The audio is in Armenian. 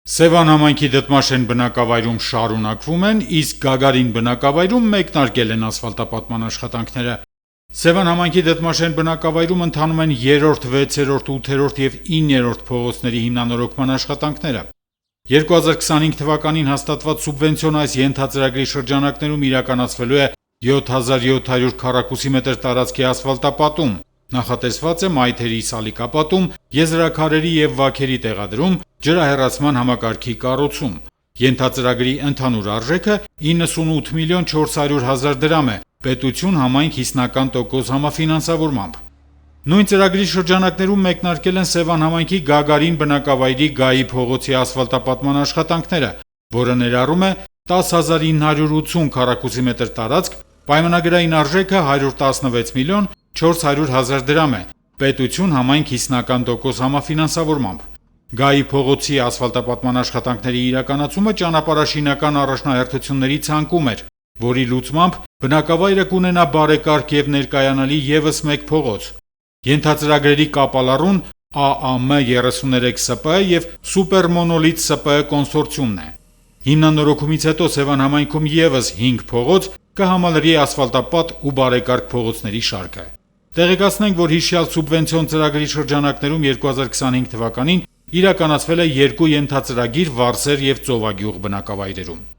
Սևան համայնքի Դդմաշեն բնակավայրում շարունակվում են, իսկ Գագարին բնակավայրում մեկնարկել են ասֆալտապատման աշխատանքները։ Սևան համայնքի Դդմաշեն բնակավայրում ընթանում են 3-րդ, 6-րդ, 8-րդ եւ 9-րդ փողոցների հիմնանորոգման աշխատանքները։ 2025 թվականին հաստատված սուբվենցիոն այս ենթածրագրի շրջանակներում իրականացվելու է 7700 քառակուսի մետր տարածքի ասֆալտապատում։ Նախատեսված է մայթերի սալիկապատում, եզրաքարերի եւ վաքերի տեղադրում, ջրահեռացման համակարգի կառուցում։ Ենթածրագրի ընդհանուր արժեքը 98 միլիոն 400 հազար դրամ է, պետություն համայնք 50% համաֆինանսավորմամբ։ Նույն ծրագրի շրջանակներում մեկնարկել են Սևան համայնքի Գագարին բնակավայրի Գայի փողոցի ասֆալտապատման աշխատանքները, որը ներառում է 10980 քառակուսի մետր տարածք, պայմանագրային արժեքը 116 միլիոն 400 հազար դրամ է, պետություն համայնք 50% համաֆինանսավորմամբ։ Գայի փողոցի ասֆալտապատման աշխատանքների իրականացումը ճանապարհաշինական առաջնահերթությունների ցանկում էր, որի լուծմամբ բնակավայրը կունենա բարեկարգ եւ ներկայանալի եւս մեկ փողոց։ Ենթածրագրերի կապալառուն ԱԱՄ33 ՍՊԸ եւ Սուպերմոնոլիթ ՍՊԸ կոնսորցիումն է։ Հիմնանորոգումից հետո Սևան համայնքում եւս 5 փողոց կհամալրի ասֆալտապատ ու բարեկարգ փողոցների շարքը։ Տեղեկացնենք, որ հիշյալ սուբվենցիոն ծրագրի շրջանակներում 2025 թվականին իրականացվել է 2 ենթածրագիր Վարսեր եւ Ծովագյուղ բնակավայրերում։